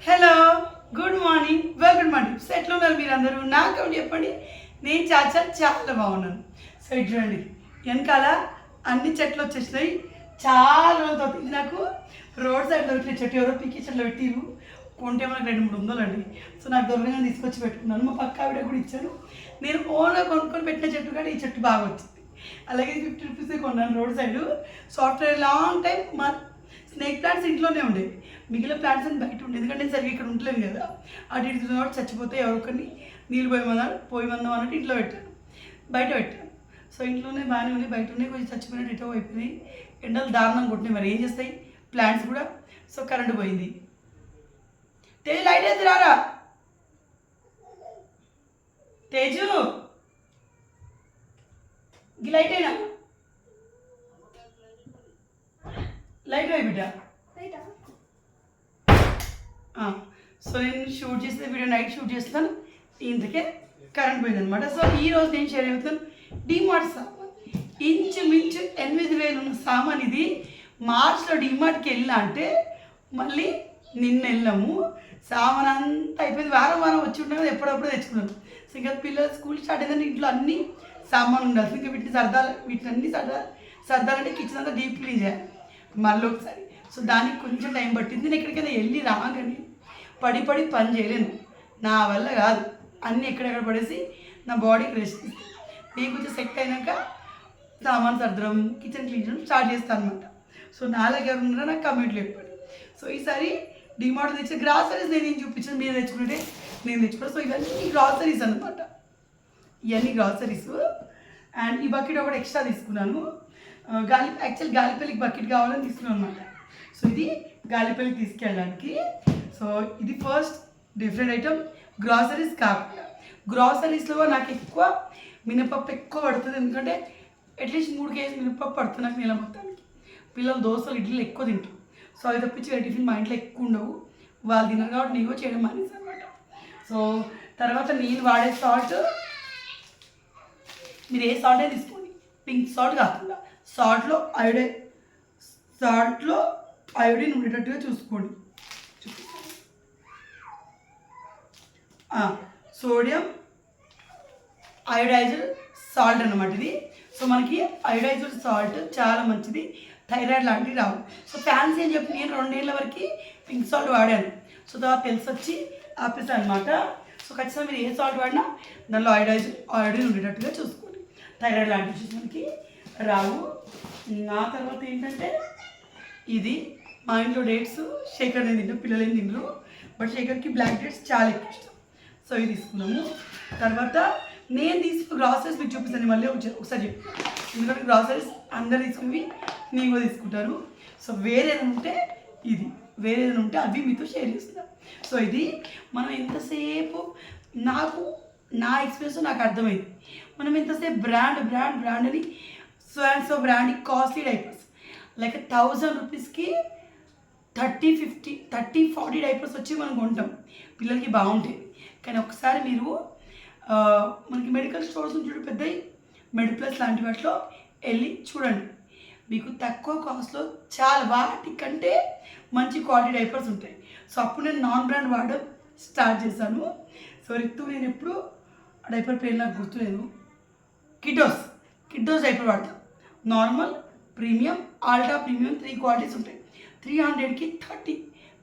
Hello, good morning, welcome to my tips. ఎట్లా ఉన్నారు మీరు అందరూ? నాకు చెప్పండి. నేను చాలా బాగున్నాను. సో ఇటు చూడండి, వెనకాల అన్ని చెట్లు వచ్చేసినాయి. చాలా రోజులతో ఇది నాకు రోడ్ సైడ్లో పెట్టిన చెట్టు, ఎవరో పీకి చెట్లు పెట్టిరు. కొంటే మనకు 200-300 అండి. సో నాకు దొరకగానే తీసుకొచ్చి పెట్టుకున్నాను. మా పక్క ఆవిడ కూడా ఇచ్చాను. నేను ఓన్గా కొనుక్కొని పెట్టిన చెట్టు కానీ ఈ చెట్టు బాగా వచ్చింది. అలాగే 50 రూపీసే కొన్నాను road side. So after long time మా స్నేక్ ప్లాంట్స్ ఇంట్లోనే ఉండేవి, మిగిలిన ప్లాంట్స్ అని బయట ఉండేది. ఎందుకంటే నేను సరిగ్గా ఇక్కడ ఉండలేను కదా, అటు ఇటు కాబట్టి చచ్చిపోతే ఎవరికని నీళ్ళు పోయమందాం అన్నట్టు ఇంట్లో పెట్టాను, బయట పెట్టాను. సో ఇంట్లోనే బాగానే ఉన్నాయి, బయట ఉన్నాయి, కొంచెం చచ్చిపోయినట్టు ఎటో అయిపోయినాయి. ఎండలు దారుణంగా కొట్టినాయి, మరి ఏం చేస్తాయి ప్లాంట్స్ కూడా. సో కరెంటు పోయింది. తేజు లైట్ అయితే రారా, తేజు ఈ లైట్ అయినా లైట్ అయి బిడ్డ. సో నేను షూట్ చేసిన వీడియో నైట్ షూట్ చేస్తాను, ఇంతకే కరెంట్ పోయిందనమాట. సో ఈరోజు నేను షేర్ అవుతాను డిమార్ట్ సామాన్. ఇంచుమించు 8,000 ఉన్న సామాన్ ఇది. మార్చ్లో డిమార్ట్కి వెళ్ళా అంటే మళ్ళీ నిన్న వెళ్ళాము, సామాన్ అంతా అయిపోయింది. వారం వచ్చి ఉంటాం కదా, ఎప్పుడప్పుడు తెచ్చుకున్నాను. సో ఇంకా పిల్లలు స్కూల్ స్టార్ట్ అయిందంటే ఇంట్లో అన్ని సామాన్లు ఉండాలి. ఇంకా వీటిని అన్ని సర్దాలంటే కిచెన్ అంతా డీప్ క్లీన్ చేయాలి మళ్ళీ ఒకసారి. సో దానికి కొంచెం టైం పట్టింది. నేను ఎక్కడికైనా వెళ్ళి రాగానే పడి పని చేయలేను, నా వల్ల కాదు. అన్నీ ఎక్కడెక్కడ పడేసి నా బాడీకి రెస్ట్ ఇస్తాను. నేను కొంచెం సెట్ అయినాక సామాన్ సర్దడం, కిచెన్ క్లీన్ చేయడం స్టార్ట్ చేస్తాను అనమాట. సో నాలుగు ఎవరు ఉన్నారో నాకు కమెంట్లు చెప్పండి. సో ఈసారి డిమార్ట్ తెచ్చిన గ్రాసరీస్ నేను ఏం చూపించాను, మీరు తెచ్చుకుంటే నేను తెచ్చుకున్నాను. సో ఇవన్నీ గ్రాసరీస్ అనమాట, ఇవన్నీ గ్రాసరీస్. అండ్ ఈ బకెట్ ఒకటి ఎక్స్ట్రా తీసుకున్నాను. గాలిపల్లికి బకెట్ కావాలని తీసుకున్నాను అనమాట. సో ఇది గాలిపల్లికి తీసుకెళ్ళడానికి. సో ఇది ఫస్ట్ డిఫరెంట్ ఐటమ్. గ్రాసరీస్ కాకుండా గ్రాసరీస్లో నాకు ఎక్కువ మినపప్పు ఎక్కువ పడుతుంది, ఎందుకంటే అట్లీస్ట్ 3 కేజీ మినపప్పు పడుతుంది నాకు నెల మొత్తానికి. పిల్లలు దోశలు ఇడ్లీలు ఎక్కువ తింటారు. సో అవి తప్పించి టిఫిన్ మా ఇంట్లో ఎక్కువ ఉండవు, వాళ్ళు తిన్నారు కాబట్టి నేను చేయడం మానేసి అనమాట. సో తర్వాత నేను వాడే సాల్ట్, మీరు ఏ సాల్టే తీసుకోండి, పింక్ సాల్ట్ కాకుండా సాల్ట్లో అయోడిన్ ఉండేటట్టుగా చూసుకోండి. సోడియం అయోడైజ్డ్ సాల్ట్ అన్నమాట ఇది. సో మనకి అయోడైజ్డ్ సాల్ట్ చాలా మంచిది, థైరాయిడ్ లాంటివి రావు. సో ఫ్యాన్సీ అని చెప్పి నేను 2 ఏళ్ళ వరకు పింక్ సాల్ట్ వాడాను. సో తర్వాత తెలిసి వచ్చి ఆపేసాను అనమాట. సో ఖచ్చితంగా మీరు ఏ సాల్ట్ వాడినా దానిలో అయోడిన్ ఉండేటట్టుగా చూసుకోండి, థైరాయిడ్ లాంటి ఇష్యూస్ మనకి రావు. ఆ తర్వాత ఏంటంటే ఇది మా ఇంట్లో డేట్స్, శేఖర్ నేను తింటాను, పిల్లలు ఏం తింటారు, బట్ శేఖర్కి బ్లాక్ డేట్స్ చాలా ఎక్కువ ఇష్టం. సో ఇది తీసుకున్నాము. తర్వాత నేను తీసుకున్న గ్రాసరీస్ మీకు చూపిస్తాను మళ్ళీ ఒకసారి చెప్పి, ఎందుకంటే గ్రాసరీస్ అందరు తీసుకుని నేను కూడా తీసుకుంటారు. సో వేరేది ఉంటే అవి మీతో షేర్ చేస్తున్నాను. సో ఇది మనం ఎంతసేపు, నా ఎక్స్పీరియన్స్ నాకు అర్థమైంది, మనం ఎంతసేపు బ్రాండ్ అని so brand costly diapers like 1000 రూపీస్కి 30-40 డైపర్స్ వచ్చి మనం కొంటాం, పిల్లలకి బాగుంటాయి. కానీ ఒకసారి మీరు మనకి మెడికల్ స్టోర్స్ నుంచి పెద్దవి మెడిప్లస్ లాంటి వాటిలో వెళ్ళి చూడండి, మీకు తక్కువ కాస్ట్లో చాలా వాటికంటే మంచి క్వాలిటీ డైపర్స్ ఉంటాయి. సో అప్పుడు నేను నాన్ బ్రాండ్ వాడడం స్టార్ట్ చేశాను. సో రితు నేను ఎప్పుడు డైపర్ పేరు నాకు గుర్తులేదు, కిడ్డోస్ డైపర్ వాడతాను. Normal, premium, ultra premium 3 qualities ఉంటాయి. 300కి 30,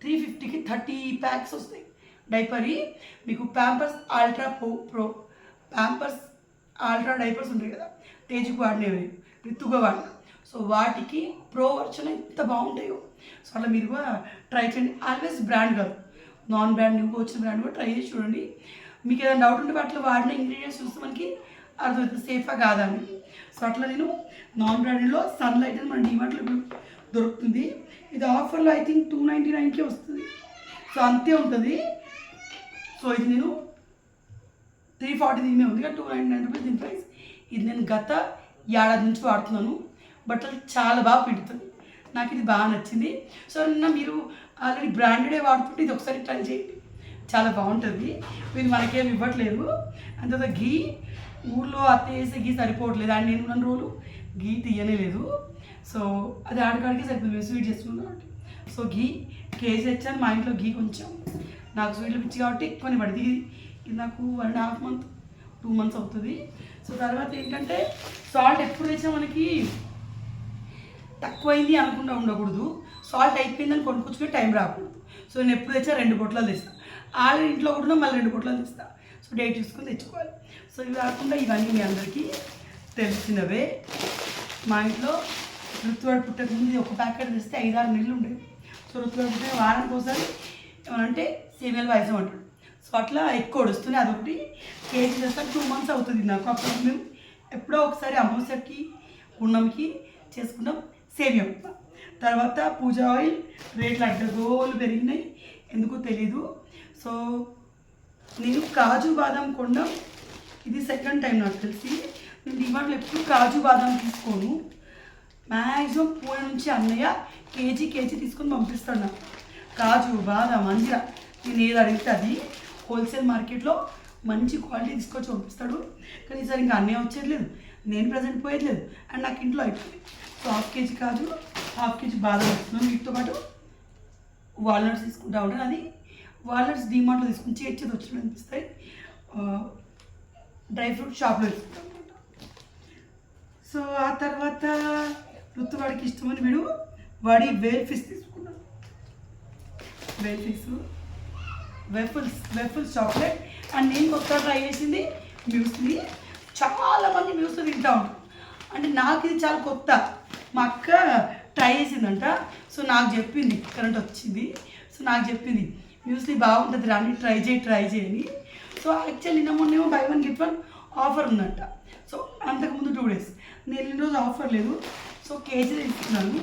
350కి 30 ప్యాక్స్ వస్తాయి డైపర్. మీకు ప్యాంపర్స్ ఆల్ట్రా డైపర్స్ ఉంటాయి కదా, తేజుకు వాడినవి, రితుగా వాడిన. సో వాటికి ప్రో వర్షన్ ఎంత బాగుంటాయో. సో అలా మీరు కూడా ట్రై చేయండి. ఆల్వేస్ బ్రాండ్ కాదు, నాన్ బ్రాండ్ ఇంకా వచ్చిన బ్రాండ్ కూడా ట్రై చేసి చూడండి. మీకు ఏదైనా డౌట్ ఉంటే వాటిలో వాడిన ఇంగ్రీడియంట్స్ చూస్తే మనకి అర్థమవుతుంది సేఫా కాదా అని. సో అట్లా నేను నాన్ బ్రాండ్లో సన్లైట్ అని మన డిమార్ట్లో దొరుకుతుంది. ఇది ఆఫర్లో ఐ థింక్ 299కే వస్తుంది. సో అంతే ఉంటుంది. సో ఇది నేను 340 దీని ఉంది కదా, 299 రూపీస్ దీని ప్రైస్. ఇది నేను గత ఏడాది నుంచి వాడుతున్నాను, బట్టలు చాలా బాగా పిండుతుంది, నాకు ఇది బాగా నచ్చింది. సో మీరు ఆల్రెడీ బ్రాండెడే వాడుతుంటే ఇది ఒకసారి ట్రై చేయండి, చాలా బాగుంటుంది. వీళ్ళు మనకేమి ఇవ్వట్లేదు. అంత ఘీ ఊళ్ళో అత్త వేసే ఘీ సరిపోవట్లేదు, అండ్ నేను 2 రోజులు ఘీ తీయనే లేదు. సో అది ఆడికాడికి సరిపోతుంది, స్వీట్ చేసుకున్నాం. సో ఘీ కేజీ తెచ్చాను, మా ఇంట్లో ఘీ కొంచెం నాకు స్వీట్లు పిచ్చి కాబట్టి ఎక్కువనే పడింది. ఇది నాకు 1.5 month 2 months అవుతుంది. సో తర్వాత ఏంటంటే సాల్ట్ ఎప్పుడు తెచ్చినా మనకి తక్కువైంది అనకుండా ఉండకూడదు. సాల్ట్ అయిపోయిందని కొనుక్కొచ్చుకుని టైం రాకూడదు. సో నేను ఎప్పుడు తెచ్చా 2 బొట్లాలు తెస్తాను. ఆల్రెడీ ఇంట్లో కూడా మళ్ళీ 2 బొట్లాలు తెస్తాను. సో డేట్ చూసుకొని తెచ్చుకోవాలి. సో ఇవి కాకుండా ఇవన్నీ మీ అందరికీ తెలిసినవే. మా ఇంట్లో ఋతువాడు పుట్టక ముందు ఒక ప్యాకెట్ తెస్తే 5-6 నెలలు ఉండేవి. సో ఋతువాడు పుట్టిన వారానికి ఒకసారి ఏమనంటే సేమియాలు పాయసం అంటాడు. సో అట్లా ఎక్కువ వస్తున్నాయి. అదొకటి కేజీ చేస్తాను 2 months అవుతుంది నాకు. అప్పుడు మేము ఎప్పుడో ఒకసారి అమావాస్యకి పున్నమికి చేసుకుంటాం సేమియా. తర్వాత పూజ ఆయిల్ రేట్లు అడ్డగోలు పెరిగినాయి, ఎందుకో తెలీదు. సో నేను కాజు బాదం కొనడం ఇది సెకండ్ టైం నాకు తెలిసి. నేను డిమార్ట్లో ఎప్పుడు కాజు బాదం తీసుకోను. మ్యాక్సిమం పూణె నుంచి అన్నయ్య కేజీ తీసుకొని పంపిస్తాడు నాకు. కాజు బాదం అంజీరా నేను ఏది అడిగితే అది హోల్సేల్ మార్కెట్లో మంచి క్వాలిటీ తీసుకొచ్చి పంపిస్తాడు. కానీ ఈసారి ఇంకా అన్నయ్య వచ్చేది లేదు, నేను ప్రజెంట్ పోయేది లేదు, అండ్ నాకు ఇంట్లో అయిపోయింది. సో 1/2 kg కాజు 1/2 kg బాదం వస్తున్నాను. వీటితో పాటు వాల్నట్స్ తీసుకుంటా ఉంటాను. అది వాల్నట్స్ డిమార్ట్లో తీసుకుని చేర్చేది వచ్చినట్టు అనిపిస్తాయి. డ్రై ఫ్రూట్ షాప్లో తీసుకుంటాం అనమాట. సో ఆ తర్వాత ఋతువాడికి ఇష్టమని వీడు వాడి వేల్ ఫిష్ తీసుకున్నాను. వేల్ ఫిష్ వెఫుల్స్ చాక్లెట్. అండ్ నేను కొత్త ట్రై చేసింది మ్యూస్లీ. చాలామంది మ్యూస్లీ తింటూ ఉంటారు. అంటే నాకు ఇది చాలా కొత్త. మా అక్క ట్రై చేసిందంట. సో నాకు చెప్పింది, కరెంట్ వచ్చింది. సో నాకు చెప్పింది మ్యూస్లీ బాగుంటుంది రాని ట్రై చేయని. సో యాక్చువల్లీ నిన్న మొన్నేమో buy 1 get 1 ఆఫర్ ఉందంట. సో అంతకుముందు 2 days నేను వెళ్ళిన రోజు ఆఫర్ లేదు. సో కేజీ తీసుకున్నాను.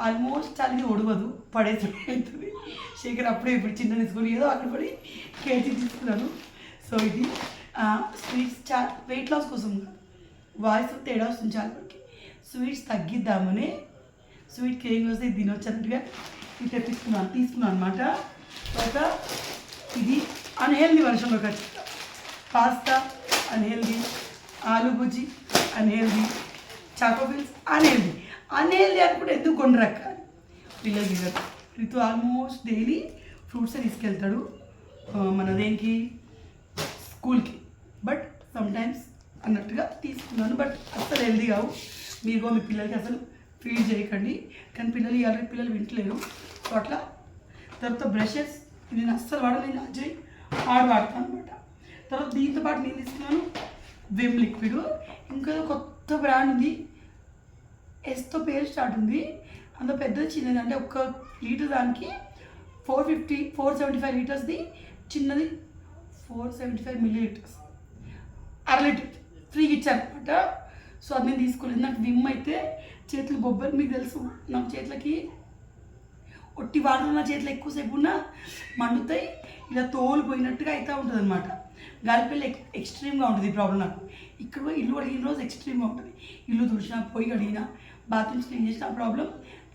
ఆల్మోస్ట్ అది ఒడవదు, పడేసి అవుతుంది. శేఖర్ అప్పుడే ఇప్పుడు చిన్న తీసుకొని ఏదో అక్కడ పడి కేజీ తీసుకున్నాను. సో ఇది స్వీట్స్ వెయిట్ లాస్ కోసం వాయిస్ తేడా వస్తుంది చాలా వరకు. స్వీట్స్ తగ్గిద్దామని స్వీట్ క్రేవింగ్ వస్తే ఇది తినొచ్చినట్టుగా ఇది తీసుకున్నాను అనమాట. తర్వాత ఇది అన్హెల్దీ వర్షంలో ఖచ్చితంగా pasta unhealthy, aloo bhuji unhealthy, Chocofills unhealthy అనుకుంటే ఎందుకు కొన్ని రకాలు పిల్లలు తినరు. రితు ఆల్మోస్ట్ డైలీ ఫ్రూట్సే తీసుకెళ్తాడు మన దేనికి స్కూల్కి. బట్ సమ్టైమ్స్ అన్నట్టుగా తీసుకున్నాను. బట్ అసలు హెల్దీ కావు. మీరు మీ పిల్లలకి అసలు ఫీడ్ చేయకండి. కానీ పిల్లలు వింటలేరు. సో అట్లా. తర్వాత బ్రషెస్ ఇది నేను అస్సలు వాడలేను, అజయ్ వాడతాను అనమాట. తర్వాత దీంతో పాటు నేను తీసుకున్నాను విమ్ లిక్విడ్. ఇంకా కొత్త బ్రాండ్ ఉంది, ఎస్తో పేరు స్టార్ట్ ఉంది. అందులో పెద్దది చిన్నది, అంటే 1 లీటర్ దానికి 475 లీటర్స్ది, చిన్నది 475 milliliters, 1/2 లీటర్ ఫ్రీగా ఇచ్చారనమాట. సో అది నేను తీసుకోలేదు. నాకు విమ్ అయితే చేతులు బొబ్బలు, మీకు తెలుసు నాకు చేతులకి ఒట్టి వాటర్ నా చేతులు ఎక్కువసేపు ఉన్నా మండుతాయి, ఇలా తోలిపోయినట్టుగా అయితే ఉంటుంది అనమాట. గాలిపల్లి ఎక్స్ట్రీమ్గా ఉంటుంది ఈ ప్రాబ్లం నాకు. ఇక్కడ ఇల్లు అడిగిన రోజు ఎక్స్ట్రీమ్గా ఉంటుంది. ఇల్లు తుడిచినా, పొయ్యి అడిగినా, బాత్రూమ్స్ క్లీన్ చేసిన ప్రాబ్లం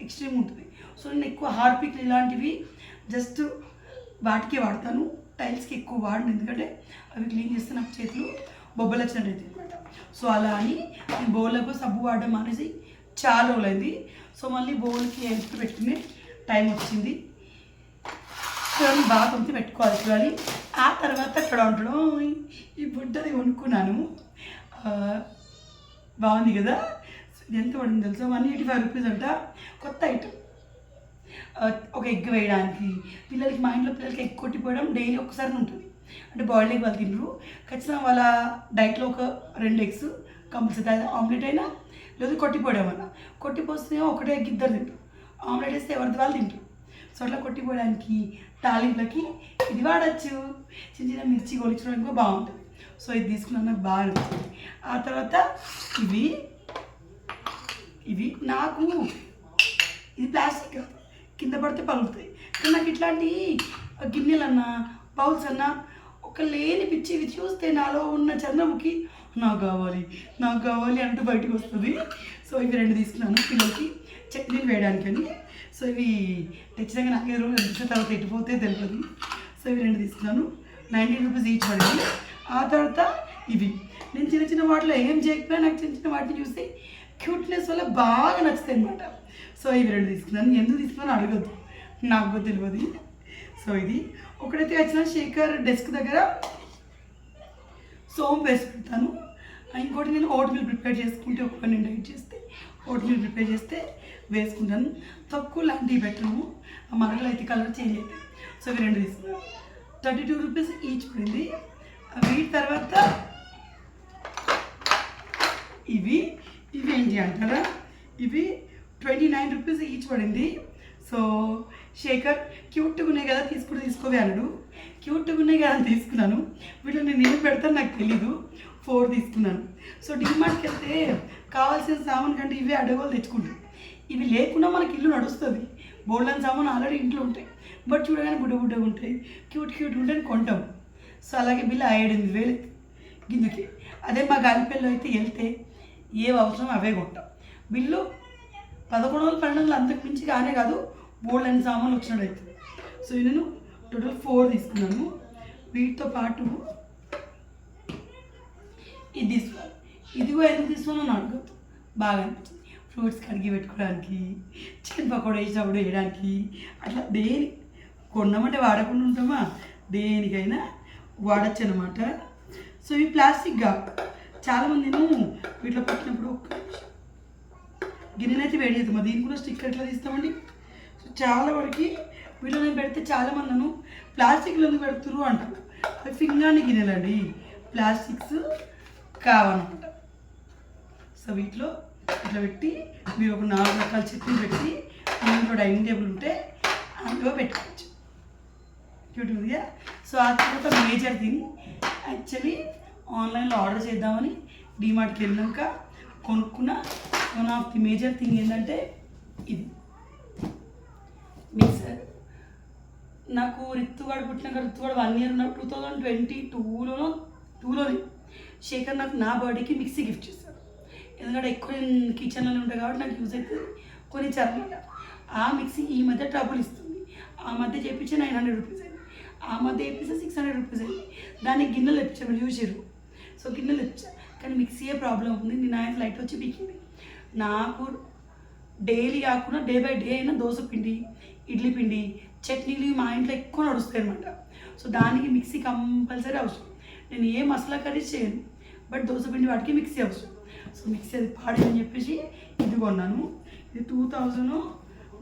ఎక్స్ట్రీమ్ ఉంటుంది. సో నేను ఎక్కువ హార్పిక్ ఇలాంటివి జస్ట్ వాటికే వాడతాను. టైల్స్కి ఎక్కువ వాడను, ఎందుకంటే అవి క్లీన్ చేస్తే నాకు చేతులు బొబ్బలు వచ్చినట్టు అవుతాయి అనమాట. సో అలా అని నేను బౌల్లకు సబ్బు వాడడం అనేసి చాలా రోజులైంది. సో మళ్ళీ బౌల్కి హెల్ప్ పెట్టుకునే టైం వచ్చింది. చూడండి బాగా కొంచెం పెట్టుకోవాలి చూడాలి. ఆ తర్వాత అక్కడ ఉండడం ఈ బుడ్డది కొనుక్కున్నాను. బాగుంది కదా. ఎంత పడింది తెలుసా, 185 రూపీస్ అంట. కొత్త ఐటమ్. ఒక ఎగ్ వేయడానికి పిల్లలకి, మా ఇంట్లో పిల్లలకి ఎగ్ కొట్టిపోవడం డైలీ ఒకసారి ఉంటుంది. అంటే బాయిల్డ్ ఎగ్ వాళ్ళు తినరు, ఖచ్చితంగా వాళ్ళ డైట్లో ఒక 2 eggs కంపల్సరీ. ఆమ్లెట్ అయినా లేదా కొట్టిపోవడం అన్న. కొట్టిపోస్తేనేమో ఒకటే ఎగ్ ఇద్దరు తింటారు, ఆమ్లెట్ వేస్తే ఎవరిది వాళ్ళు తింటారు. సో అట్లా కొట్టిపోవడానికి తాలింపులకి ఇది వాడచ్చు. చిన్న చిన్న మిర్చి కొలిచడానికి బాగుంటుంది. సో ఇది తీసుకున్నాను, నాకు బాగా నచ్చింది. ఆ తర్వాత ఇవి నాకు ఇది ప్లాస్టిక్ కింద పడితే పలుకుతాయి. కానీ నాకు ఇట్లాంటి గిన్నెలన్నా బౌల్స్ అన్నా ఒక లేని పిచ్చి ఇవి చూస్తే నాలో ఉన్న చంద్రముఖి నాకు కావాలి అంటూ బయటకు వస్తుంది. సో ఇవి 2 తీసుకున్నాను పిల్లలకి చట్నీలు వేయడానికని. సో ఇవి తెచ్చినాక 4 రోజులు ఎంత తర్వాత ఎట్టిపోతే తెలియదు. సో ఇవి 2 తీసుకున్నాను, 19 రూపీస్ ఈచ్ పడింది. ఆ తర్వాత ఇవి నేను చిన్న వాటిలో ఏం చేయకపోయినా నాకు చిన్న వాటిని చూసి క్యూట్నెస్ వల్ల బాగా నచ్చుతాయి అనమాట. సో ఇవి 2 తీసుకున్నాను. ఎందుకు తీసుకున్నాను అడగద్దు, నాకు తెలియదు. సో ఇది ఒకటైతే వచ్చిన శేఖర్ డెస్క్ దగ్గర సోమ్ వేసి పెడతాను. ఇంకోటి నేను ఓట్ మిల్ ప్రిపేర్ చేసుకుంటే ఒక నేను డైట్ చేస్తే ఓట్ మిల్ ప్రిపేర్ చేస్తే వేసుకుంటాను. తక్కువ లాంటివి పెట్టను, ఆ మరలు అయితే కలర్ చేంజ్ అవుతాయి. సో ఇవి రెండు తీసుకున్నాను. 32 రూపీస్ ఈచ్ పడింది. వీటి తర్వాత ఇవి ఏంటి అంటారా, ఇవి 29 రూపీస్ ఈచ్ పడింది. సో శేఖర్ క్యూట్గా ఉన్నాయి కదా తీసుకోవే అన్నాడు. క్యూట్గా ఉన్నాయి కదా అని తీసుకున్నాను. వీటిలో నేను ఏం పెడతాను నాకు తెలీదు. 4 తీసుకున్నాను. సో డీమార్ట్కి వెళ్తే కావాల్సిన సామాన్ కంటే ఇవే అడగోలు తెచ్చుకుంటాం. ఇవి లేకుండా మనకి ఇల్లు నడుస్తుంది. బోల్డన్ సామాన్ ఆల్రెడీ ఇంట్లో ఉంటాయి, బట్ చూడగానే బుడ్డగా ఉంటాయి, క్యూట్ ఉంటాయి కొంటాం. సో అలాగే బిల్లు 8,000 గిందుకి. అదే మా గాలిపల్లిలో అయితే వెళ్తే ఏ అవసరం అవే కొంటాం. బిల్లు 1100 1200 అంతకు మించి కానే కాదు, బోల్డన్ సామాన్లు వచ్చినట్టు అవుతుంది. సో నేను టోటల్ 4 తీసుకున్నాను. వీటితో పాటు ఇది తీసుకోవాలి. ఇదిగో ఎందుకు తీసుకున్నాను అడగద్దు, బాగా అనిపించింది. ఫ్రూట్స్ కడిగి పెట్టుకోవడానికి, చికెన్ పకోడా వేసినప్పుడు వేయడానికి, అట్లా దేని కొన్నామంటే వాడకుండా ఉంటామా, దేనికైనా వాడచ్చు అనమాట. సో ఇవి ప్లాస్టిక్గా చాలామంది నేను వీటిలో పెట్టినప్పుడు ఒక్క గిన్నెనైతే వేడి చేద్దాం, దీనికి కూడా స్టిక్కర్ ఎట్లా తీస్తామండి. సో చాలా వరకు వీటిలో నేను పెడితే చాలామంది నన్ను ప్లాస్టిక్లో ఎందుకు పెడుతురు అంటారు. అవి ఫింగాని గిన్నెలండి, ప్లాస్టిక్స్ కావాలన్నమాట. సో వీటిలో ఇట్లా పెట్టి మీరు ఒక 4 రకాల చట్నీ పెట్టి ఇంట్లో డైనింగ్ టేబుల్ ఉంటే అందులో పెట్టుకోవచ్చు. క్యూట్ ఉందిగా. సో ఆ తర్వాత మేజర్ థింగ్ యాక్చువల్లీ ఆన్లైన్లో ఆర్డర్ చేద్దామని డీమార్ట్కి వెళ్ళాక కొనుక్కున్న one of the major thing ఏంటంటే ఇది మిక్సర్. నాకు రిత్తుగాడు పుట్టినాక రిత్తుగాడు 1 year నాకు 2022లోనే శేఖర్ నాకు నా బర్త్డేకి మిక్సీ గిఫ్ట్ చేశారు. ఎందుకంటే ఎక్కువ నేను కిచెన్లోనే ఉంటాయి కాబట్టి నాకు యూజ్ అవుతుంది. కొన్ని చర్మీట ఆ మిక్సీ ఈ మధ్య ట్రబుల్ ఇస్తుంది. ఆ మధ్య చేయించి 900 రూపీస్ అయింది, ఆ మధ్య చేపిస్తే 600 రూపీస్ అయింది. దానికి గిన్నెలు తెప్పించారు, చూసారు. సో గిన్నెలు తెప్పించారు, కానీ మిక్సీయే ప్రాబ్లం ఉంది. నేను ఆయన లైట్ వచ్చి పీకింది. నాకు డైలీ కాకుండా డే బై డే అయినా దోశ పిండి, ఇడ్లీ పిండి, చట్నీలు మా ఇంట్లో ఎక్కువ నడుస్తాయి అనమాట. సో దానికి మిక్సీ కంపల్సరీ అవసరం. నేను ఏ మసాలా కర్రీస్ చేయను, బట్ దోశ పిండి వాటికి మిక్సీ అవసరం. సో మిక్సీ అది పాడేదని చెప్పేసి ఇది కొన్నాను. ఇది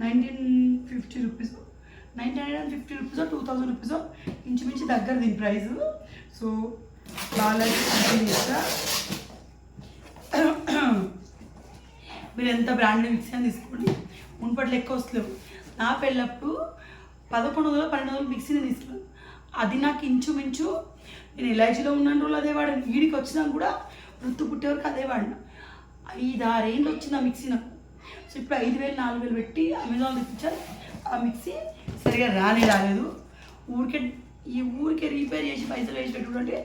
1950 రూపీస్, 950 రూపీస్, 2000 రూపీస్ ఇంచుమించు దగ్గర దీని ప్రైస్. సో బాగా చేస్తా. మీరు ఎంత బ్రాండెడ్ మిక్సీ అని తీసుకోండి, మున్పట్లు ఎక్కువ వస్తలేవు. నా పెళ్ళప్పుడు 1100-1200 మిక్సీని తీసుకున్నాను. అది నాకు ఇంచుమించు నేను ఎల్ఐజీలో ఉన్న రోజులు అదే వాడాను, వీడికి వచ్చినా కూడా వృత్తు పుట్టే వరకు అదే వాడిన. 5-6 ఏళ్ళు వచ్చింది ఆ మిక్సీ నాకు. సో ఇప్పుడు 5,000-4,000 పెట్టి అమెజాన్లో తెప్పించాను. ఆ మిక్సీ సరిగా రాలేదు. ఊరికే రీపేర్ చేసి పైసలు వేసి పెట్టుకుంటే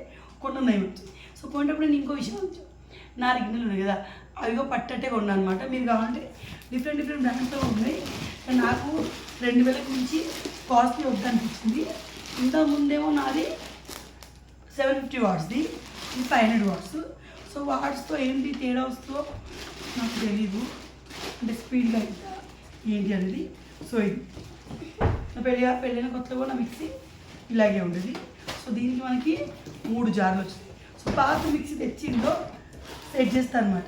కొనున్నాయి వచ్చి. సో కొనేటప్పుడు నేను ఇంకో విషయం వచ్చాను, నా గిన్నెలు ఉన్నాయి కదా అవిగో పట్టట్టే కొన్నాను అనమాట. మీరు కావాలంటే డిఫరెంట్ బ్రాండ్స్లో ఉన్నాయి. నాకు 2,000 నుంచి కాస్ట్లీ వద్దనిపించింది. ఇంతకుముందేమో నాది 750 వాట్స్ది, ఇది 500 వాట్స్. సో వాట్స్తో ఏంటి తేడా వస్తుందో నాకు తెలీదు, అంటే స్పీడ్గా అవుతా ఏంటి అనేది. సో ఇది పెళ్ళైన కొత్తలో నా మిక్సీ ఇలాగే ఉండేది. సో దీనికి మనకి 3 జార్లు వచ్చింది. సో పాత మిక్సీ తెచ్చిందో సెట్ చేస్తాను అనమాట.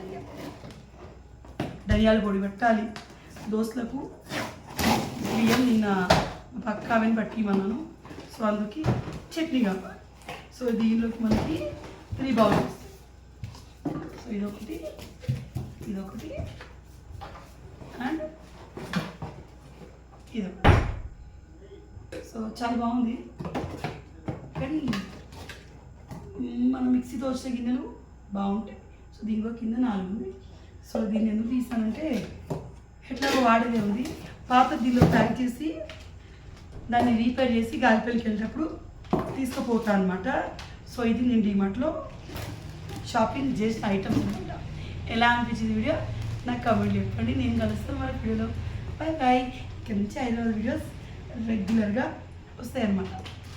ధనియాల పొడి పెట్టాలి, దోశలకు బియ్యం నిన్న పక్క అవన్నీ పట్టిమన్నాను. సో అందుకే చట్నీ కావాలి. సో దీనిలోకి మనకి 3 బౌల్స్. సో ఇదొకటి అండ్ ఇదొకటి. సో చాలా బాగుంది, కానీ మన మిక్సీతో వచ్చే గిన్నెలు బాగుంటాయి. సో దీనికో కింద 4 ఉన్నాయి. సో దీన్ని ఎందుకు తీసానంటే ఎట్లా వాడేదే ఉంది. పాత దీనిలో ప్యాక్ చేసి దాన్ని రీపేర్ చేసి గాలిపల్లికి వెళ్ళేటప్పుడు తీసుకుపోతాను అనమాట. సో ఇది నేను డీమార్ట్లో షాపింగ్ చేసిన ఐటమ్స్ అనమాట. ఎలా అనిపించింది వీడియో నాకు కమెంట్ చెప్పండి. నేను కలుస్తాను మన వీడియోలో. బాయ్. ఇక్కడ నుంచి 5 వీడియోస్ రెగ్యులర్గా వస్తాయి అన్నమాట.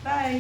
బాయ్.